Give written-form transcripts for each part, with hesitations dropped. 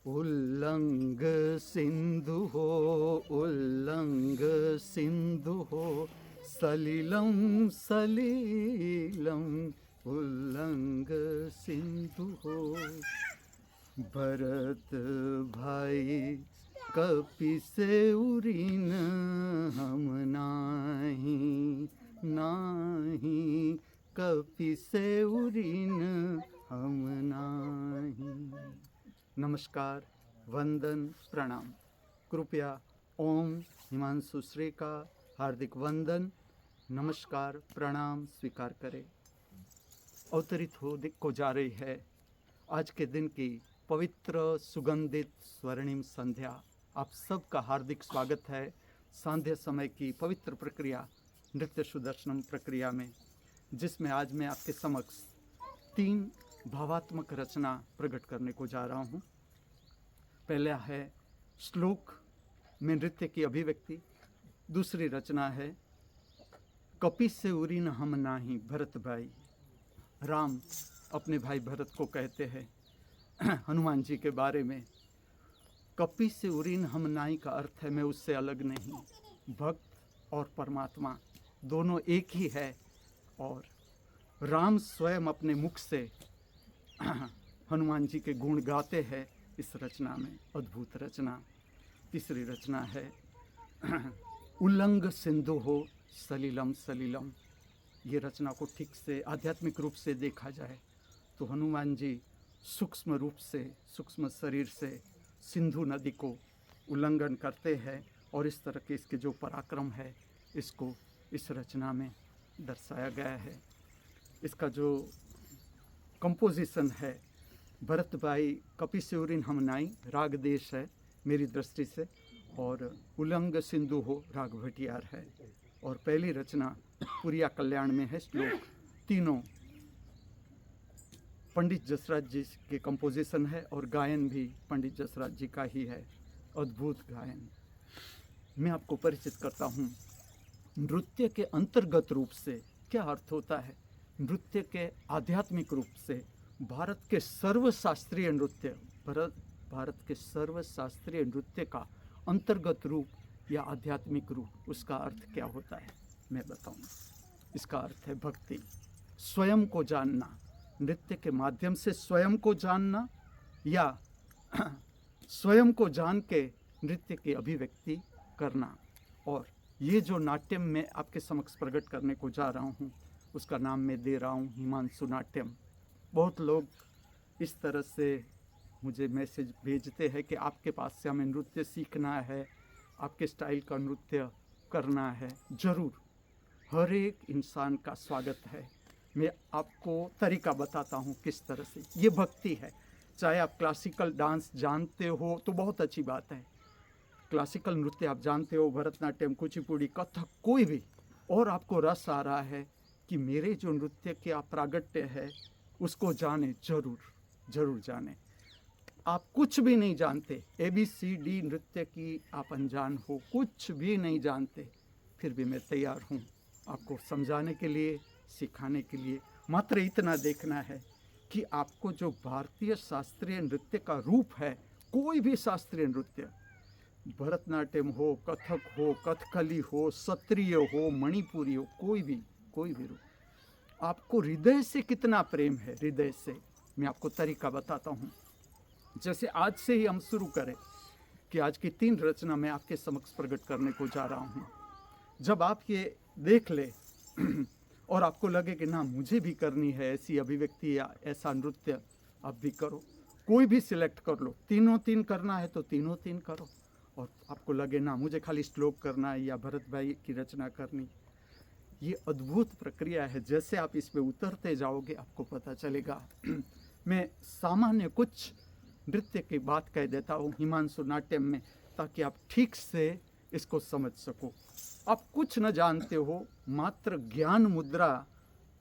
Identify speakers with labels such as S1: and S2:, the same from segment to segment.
S1: उल्लंघ सिंधु हो सलिलम सलिलम उल्लंघ सिंधु हो। भरत भाई कपि से उरीन हम नाही नाही कपि से उरीन हम नाही। नमस्कार, वंदन, प्रणाम। कृपया ओम हिमांशु श्री का हार्दिक वंदन, नमस्कार, प्रणाम स्वीकार करें। अवतरित को जा रही है आज के दिन की पवित्र सुगंधित स्वर्णिम संध्या। आप सबका हार्दिक स्वागत है सांध्य समय की पवित्र प्रक्रिया नृत्य सुदर्शनम प्रक्रिया में, जिसमें आज मैं आपके समक्ष 3 भावात्मक रचना प्रकट करने को जा रहा हूँ। पहला है श्लोक में नृत्य की अभिव्यक्ति। दूसरी रचना है कपि से उरीन हम नाही भरत भाई। राम अपने भाई भरत को कहते हैं हनुमान जी के बारे में, कपि से उरीन हम नाही का अर्थ है मैं उससे अलग नहीं। भक्त और परमात्मा दोनों एक ही है। और राम स्वयं अपने मुख से हनुमान जी के गुण गाते हैं इस रचना में। अद्भुत रचना। तीसरी रचना है उल्लंघ सिंधु हो सलिलम सलिलम। ये रचना को ठीक से आध्यात्मिक रूप से देखा जाए तो हनुमान जी सूक्ष्म रूप से, सूक्ष्म शरीर से सिंधु नदी को उल्लंघन करते हैं और इस तरह के इसके जो पराक्रम है इसको इस रचना में दर्शाया गया है। इसका जो कंपोजिशन है, भरत भाई कपि से उरीन हम नाई राग देश है मेरी दृष्टि से, और उल्लंघ सिंधु हो राग भटियार है। और पहली रचना पुरिया कल्याण में है। श्लोक तीनों पंडित जसराज जी के कंपोजिशन है और गायन भी पंडित जसराज जी का ही है। अद्भुत गायन। मैं आपको परिचित करता हूँ नृत्य के अंतर्गत रूप से क्या अर्थ होता है। नृत्य के आध्यात्मिक रूप से भारत के सर्वशास्त्रीय नृत्य, भारत के सर्वशास्त्रीय नृत्य का अंतर्गत रूप या आध्यात्मिक रूप, उसका अर्थ क्या होता है मैं बताऊँ। इसका अर्थ है भक्ति, स्वयं को जानना, नृत्य के माध्यम से स्वयं को जानना या स्वयं को जान के नृत्य की अभिव्यक्ति करना। और ये जो नाट्यम मैं आपके समक्ष प्रकट करने को जा रहा हूँ उसका नाम मैं दे रहा हूँ हिमांशु नाट्यम। बहुत लोग इस तरह से मुझे मैसेज भेजते हैं कि आपके पास से हमें नृत्य सीखना है, आपके स्टाइल का नृत्य करना है। ज़रूर, हर एक इंसान का स्वागत है। मैं आपको तरीका बताता हूँ किस तरह से। ये भक्ति है। चाहे आप क्लासिकल डांस जानते हो तो बहुत अच्छी बात है, क्लासिकल नृत्य आप जानते हो, भरतनाट्यम, कुचिपुड़ी, कथक, कोई भी, और आपको रस आ रहा है कि मेरे जो नृत्य के आप प्रागट्य है उसको जाने, ज़रूर जाने। आप कुछ भी नहीं जानते, ABCD नृत्य की आप अनजान हो, कुछ भी नहीं जानते, फिर भी मैं तैयार हूँ आपको समझाने के लिए, सिखाने के लिए। मात्र इतना देखना है कि आपको जो भारतीय शास्त्रीय नृत्य का रूप है, कोई भी शास्त्रीय नृत्य, भरतनाट्यम हो, कथक हो, कथकली हो, सत्रिय हो, मणिपुरी हो, कोई भी रूप, आपको हृदय से कितना प्रेम है, हृदय से। मैं आपको तरीका बताता हूँ। जैसे आज से ही हम शुरू करें कि आज की 3 रचना मैं आपके समक्ष प्रकट करने को जा रहा हूँ। जब आप ये देख ले और आपको लगे कि ना मुझे भी करनी है ऐसी अभिव्यक्ति या ऐसा नृत्य, आप भी करो। कोई भी सिलेक्ट कर लो, 3 करना है तो 3 करो। और आपको लगे ना मुझे खाली श्लोक करना है या भरत भाई की रचना करनी, ये अद्भुत प्रक्रिया है। जैसे आप इसमें उतरते जाओगे आपको पता चलेगा। मैं सामान्य कुछ नृत्य की बात कह देता हूँ हिमांशु नाट्यम में, ताकि आप ठीक से इसको समझ सको। आप कुछ न जानते हो, मात्र ज्ञान मुद्रा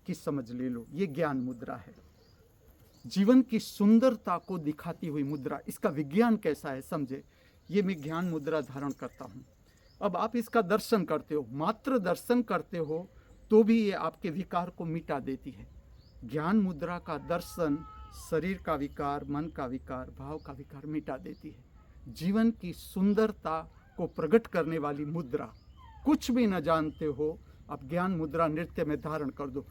S1: की समझ ले लो। ये ज्ञान मुद्रा है, जीवन की सुंदरता को दिखाती हुई मुद्रा। इसका विज्ञान कैसा है समझे, ये मैं ज्ञान मुद्रा धारण करता हूँ। अब आप इसका दर्शन करते हो, मात्र दर्शन करते हो तो भी ये आपके विकार को मिटा देती है। ज्ञान मुद्रा का दर्शन शरीर का विकार, मन का विकार, भाव का विकार मिटा देती है। जीवन की सुंदरता को प्रकट करने वाली मुद्रा, कुछ भी न जानते हो आप ज्ञान मुद्रा नृत्य में धारण कर दो।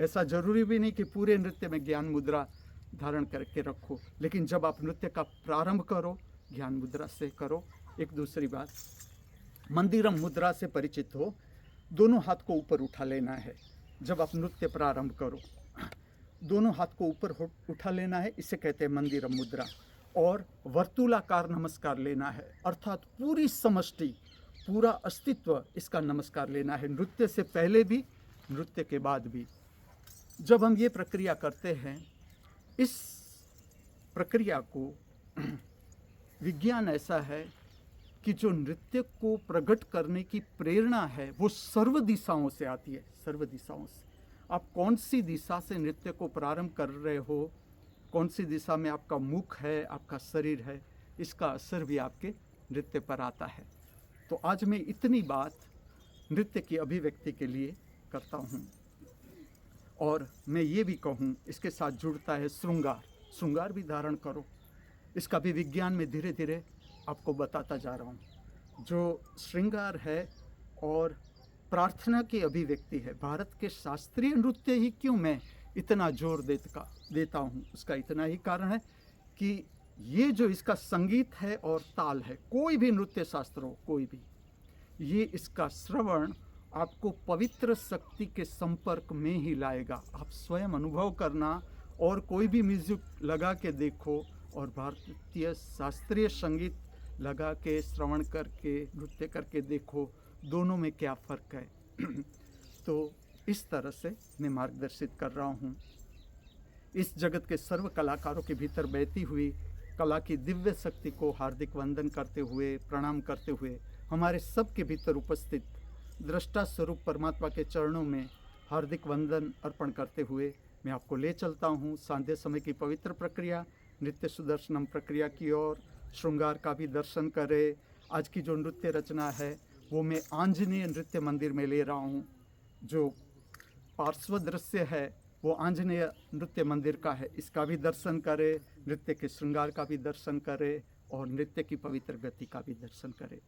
S1: ऐसा जरूरी भी नहीं कि पूरे नृत्य में ज्ञान मुद्रा धारण करके रखो, लेकिन जब आप नृत्य का प्रारंभ करो ज्ञान मुद्रा से करो। एक दूसरी बात, मंदिरम मुद्रा से परिचित हो। दोनों हाथ को ऊपर उठा लेना है जब आप नृत्य प्रारंभ करो। दोनों हाथ को ऊपर उठा लेना है, इसे कहते हैं मंदिरम मुद्रा। और वर्तुलाकार नमस्कार लेना है, अर्थात पूरी समष्टि, पूरा अस्तित्व इसका नमस्कार लेना है, नृत्य से पहले भी नृत्य के बाद भी। जब हम ये प्रक्रिया करते हैं, इस प्रक्रिया को विज्ञान ऐसा है कि जो नृत्य को प्रकट करने की प्रेरणा है वो सर्व दिशाओं से आती है, सर्व दिशाओं से। आप कौन सी दिशा से नृत्य को प्रारंभ कर रहे हो, कौन सी दिशा में आपका मुख है, आपका शरीर है, इसका असर भी आपके नृत्य पर आता है। तो आज मैं इतनी बात नृत्य की अभिव्यक्ति के लिए करता हूँ। और मैं ये भी कहूँ, इसके साथ जुड़ता है श्रृंगार। श्रृंगार भी धारण करो, इसका भी विज्ञान में धीरे धीरे आपको बताता जा रहा हूँ। जो श्रृंगार है और प्रार्थना की अभिव्यक्ति है। भारत के शास्त्रीय नृत्य ही क्यों मैं इतना जोर देता हूँ, उसका इतना ही कारण है कि ये जो इसका संगीत है और ताल है, कोई भी नृत्य शास्त्र हो, कोई भी, ये इसका श्रवण आपको पवित्र शक्ति के संपर्क में ही लाएगा। आप स्वयं अनुभव करना और कोई भी म्यूजिक लगा के देखो और भारतीय शास्त्रीय संगीत लगा के श्रवण करके नृत्य करके देखो, दोनों में क्या फ़र्क है। तो इस तरह से मैं मार्गदर्शित कर रहा हूँ। इस जगत के सर्व कलाकारों के भीतर बहती हुई कला की दिव्य शक्ति को हार्दिक वंदन करते हुए, प्रणाम करते हुए, हमारे सब के भीतर उपस्थित दृष्टा स्वरूप परमात्मा के चरणों में हार्दिक वंदन अर्पण करते हुए मैं आपको ले चलता हूँ सांध्य समय की पवित्र प्रक्रिया, नृत्य सुदर्शनम प्रक्रिया की ओर। श्रृंगार का भी दर्शन करें। आज की जो नृत्य रचना है वो मैं आंजनेय नृत्य मंदिर में ले रहा हूँ। जो पार्श्व दृश्य है वो आंजनेय नृत्य मंदिर का है, इसका भी दर्शन करें, नृत्य के श्रृंगार का भी दर्शन करें और नृत्य की पवित्र गति का भी दर्शन करें।